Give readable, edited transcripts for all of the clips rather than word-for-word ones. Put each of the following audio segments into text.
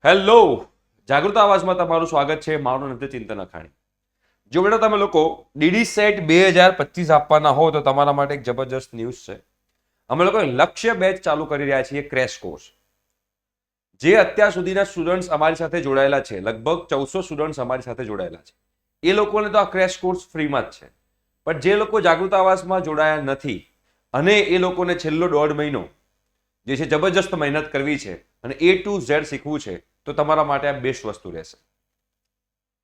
Hello, જાગૃત આવાજમાં તમારું સ્વાગત છે. મારું નામ છે ચિંતન અખાણી. જો બેટા તમે લોકો ડીડી સેટ 2025 આપવાના હો તો તમારા માટે એક જબરજસ્ત ન્યૂઝ છે. અમે લોકો લક્ષ્ય બેચ ચાલુ કરી રહ્યા છીએ, ક્રેશ કોર્સ. જે અત્યાર સુધીના સ્ટુડન્ટ્સ અમારી સાથે જોડાયેલા છે, લગભગ 1400 સ્ટુડન્ટ્સ અમારી સાથે જોડાયેલા છે, એ લોકોને તો આ ક્રેશ કોર્સ ફ્રીમાં જ છે. પણ જે લોકો જાગૃત આવાસમાં જોડાયા નથી અને એ લોકોને છેલ્લો 1.5 મહિનો જે છે જબરજસ્ત મહેનત કરવી છે અને A to Z શીખવું છે, તો તમારા માટે આ બેસ્ટ વસ્તુ રહેશે.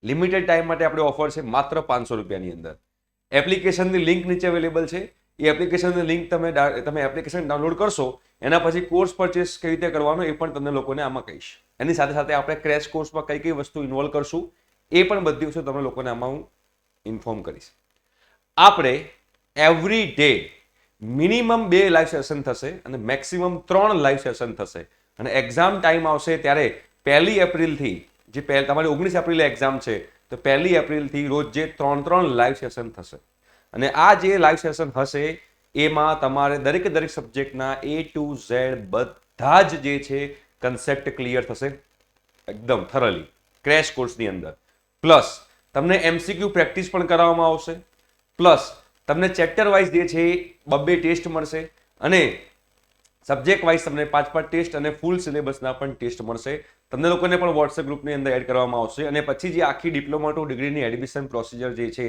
લિમિટેડ ટાઈમ માટે આપણે ઓફર છે માત્ર 500 રૂપિયાની અંદર. એપ્લિકેશનની લિંક નીચે અવેલેબલ છે. એ એપ્લિકેશનની લિંક તમે એપ્લિકેશન ડાઉનલોડ કરશો, એના પછી કોર્સ પરચેસ કઈ રીતે કરવાનો એ પણ તમને લોકોને આમાં કહીશ. એની સાથે સાથે આપણે ક્રેશ કોર્સમાં કઈ કઈ વસ્તુ ઇન્વોલ્વ કરશું એ પણ બધી વસ્તુ તમને લોકોને આમાં હું ઇન્ફોર્મ કરીશ. આપણે every day minimum 2 live session થશે અને મેક્સિમમ 3 લાઈવ સેશન થશે. અને એક્ઝામ ટાઈમ આવશે ત્યારે 1 એપ્રિલથી, જે તમારી 19 એપ્રિલે એક્ઝામ છે, તો 1 એપ્રિલથી રોજ જે 3 લાઈવ સેશન થશે. અને આ જે લાઈવ સેશન હશે એમાં તમારે દરેક સબ્જેક્ટના A to Z બધા જ જે છે કન્સેપ્ટ ક્લિયર થશે એકદમ થરલી ક્રેશ કોર્સની અંદર. પ્લસ તમને MCQ પ્રેક્ટિસ પણ કરાવવામાં આવશે. પ્લસ તમને ચેપ્ટર વાઇઝ જે છે 2 ટેસ્ટ મળશે અને સબ્જેક્ટ વાઇઝ તમને 5 ટેસ્ટ અને ફૂલ સિલેબસના પણ ટેસ્ટ મળશે. તમને લોકોને પણ વોટ્સએપ ગ્રુપની અંદર એડ કરવામાં આવશે અને પછી જે આખી ડિપ્લોમા ટુ ડિગ્રીની એડમિશન પ્રોસિજર જે છે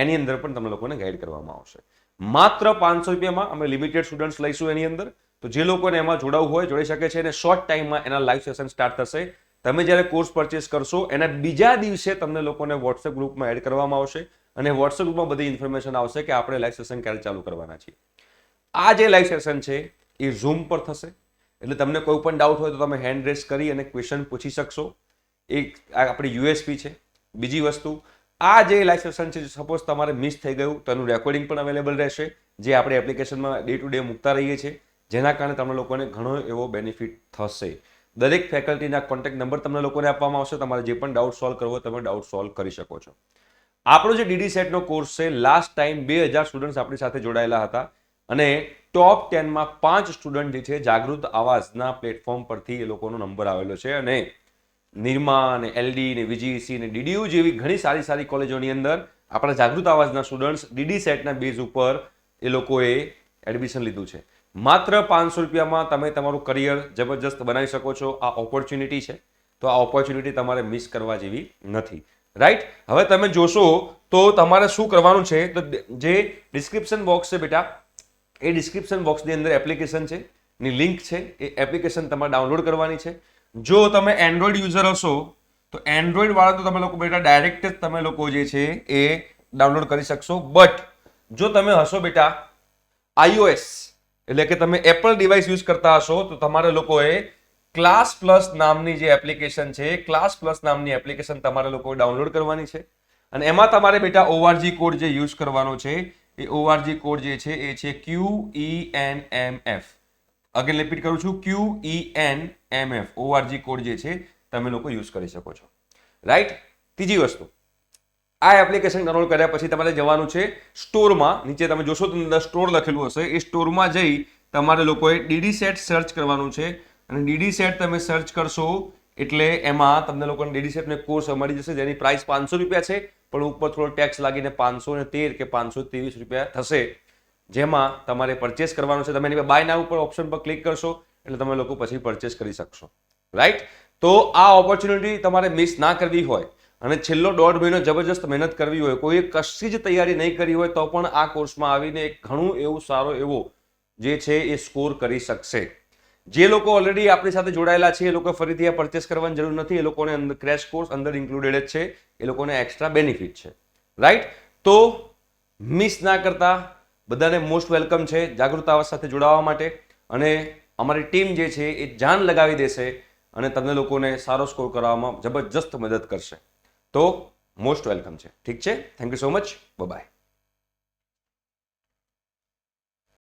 એની અંદર પણ તમને લોકોને ગાઈડ કરવામાં આવશે. માત્ર 500 રૂપિયામાં અમે લિમિટેડ સ્ટુડન્ટ્સ લઈશું એની અંદર. તો જે લોકોને એમાં જોડાવું હોય જોડી શકે છે અને શોર્ટ ટાઈમમાં એના લાઈવ સેશન સ્ટાર્ટ થશે. તમે જ્યારે કોર્સ પરચેસ કરશો એના બીજા દિવસે તમને લોકોને વોટ્સએપ ગ્રુપમાં એડ કરવામાં આવશે અને વોટ્સએપ ગ્રુપમાં બધી ઇન્ફોર્મેશન આવશે કે આપણે લાઈવ સેશન ક્યારે ચાલુ કરવાના છીએ. આ જે લાઈવ સેશન છે એ ઝૂમ પર થશે, એટલે તમને કોઈ પણ ડાઉટ હોય તો તમે હેન્ડ રેઝ કરી અને ક્વેશ્ચન પૂછી શકશો. એક આપણી USP છે. બીજી વસ્તુ, આ જે લાઈવ સેશન છે સપોઝ તમારે મિસ થઈ ગયું તો એનું રેકોર્ડિંગ પણ અવેલેબલ રહેશે, જે આપણે એપ્લિકેશનમાં ડે ટુ ડે મૂકતા રહીએ છીએ, જેના કારણે તમને લોકોને ઘણો એવો બેનિફિટ થશે. દરેક ફેકલ્ટીના કોન્ટેક્ટ નંબર તમને લોકોને આપવામાં આવશે. તમારે જે પણ ડાઉટ સોલ્વ કરવો તમે ડાઉટ સોલ્વ કરી શકો છો. આપણો જે ડીડી સેટનો કોર્સ છે, લાસ્ટ ટાઈમ 2000 સ્ટુડન્ટ્સ આપણી સાથે જોડાયેલા હતા અને ટોપ 10માં 5 સ્ટુડન્ટ જે છે જાગૃત આવાજના પ્લેટફોર્મ પરથી એ લોકોનો નંબર આવેલો છે. અને નિરમા અને LD ને VGC ને DDU જેવી ઘણી સારી કોલેજોની અંદર આપણા જાગૃત આવાજના સ્ટુડન્ટ્સ ડીડી સેટના બેઝ ઉપર એ લોકોએ એડમિશન લીધું છે. માત્ર 500 રૂપિયામાં તમે તમારું કરિયર જબરજસ્ત બનાવી શકો છો. આ ઓપોર્ચ્યુનિટી છે, તો આ ઓપોર્ચ્યુનિટી તમારે મિસ કરવા જેવી નથી. રાઈટ? હવે તમે જોશો તો તમારે શું કરવાનું છે, તો જે ડિસ્ક્રિપ્શન બોક્સ છે બેટા, એ ડિસ્ક્રિપ્શન બોક્સની અંદર એપ્લિકેશન છે ની લિંક છે. એ એપ્લિકેશન તમારે ડાઉનલોડ કરવાની છે. જો તમે એન્ડ્રોઈડ યુઝર હશો તો એન્ડ્રોઈડ વાળા તો તમે લોકો બેટા ડાયરેક્ટ જ તમે લોકો જે છે એ ડાઉનલોડ કરી શકશો. બટ જો તમે હશો બેટા iOS એટલે કે તમે એપલ ડિવાઇસ યુઝ કરતા હશો તો તમારે લોકોએ ક્લાસ પ્લસ નામની જે એપ્લિકેશન છે, ક્લાસ પ્લસ નામની એપ્લિકેશન તમારે લોકોએ ડાઉનલોડ કરવાની છે. અને એમાં તમારે બેટા ORG કોડ જે યુઝ કરવાનો છે, એ ORG કોડ જે છે એ છે QENMF. અગેન રિપીટ કરું છું, QENMF. ORG કોડ જે છે તમે લોકો યુઝ કરી શકો છો. રાઈટ? ત્રીજી વસ્તુ, આ એપ્લિકેશન ડાઉનલોડ કર્યા પછી તમારે જવાનું છે સ્ટોરમાં. નીચે તમે જોશો તો સ્ટોર લખેલું હશે. એ સ્ટોરમાં જઈ તમારે લોકોએ ડીડી સેટ સર્ચ કરવાનું છે અને ડીડી સેટ તમે સર્ચ કરશો એટલે એમાં તમને લોકોને ડીડી સેટનો કોર્સ મળી જશે, જેની પ્રાઇસ 500 રૂપિયા છે, પણ ઉપર થોડો ટેક્સ લાગીને 513 કે 523 રૂપિયા થશે, જેમાં તમારે પરચેસ કરવાનો છે. તમે એની બાય નાઉ ઉપર ઓપ્શન પર ક્લિક કરશો એટલે તમે લોકો પછી પરચેસ કરી શકશો. રાઈટ? તો આ ઓપોર્ચ્યુનિટી તમારે મિસ ના કરવી હોય અને છેલ્લો 1.5 મહિનો જબરજસ્ત મહેનત કરવી હોય, કોઈ કશી જ તૈયારી નહીં કરી હોય તો પણ આ કોર્સમાં આવીને એક ઘણું એવું સારો એવો જે છે એ સ્કોર કરી શકશે. જે લોકો ઓલરેડી આપણી સાથે જોડાયેલા છે એ લોકો ફરીથી આ પરચેસ કરવાની જરૂર નથી. એ લોકોને અંદર ક્રેશ કોર્સ અંદર ઇન્ક્લુડેડ જ છે. એ લોકોને એક્સ્ટ્રા બેનિફિટ છે. રાઈટ? તો મિસ ના કરતા બધાને મોસ્ટ વેલકમ છે જાગૃત આવાજ સાથે જોડાવા માટે. અને અમારી ટીમ જે છે એ જાન લગાવી દેશે અને તમને લોકોને સારો સ્કોર કરવામાં જબરજસ્ત મદદ કરશે. તો મોસ્ટ વેલકમ છે. ઠીક છે? Thank you so much. By.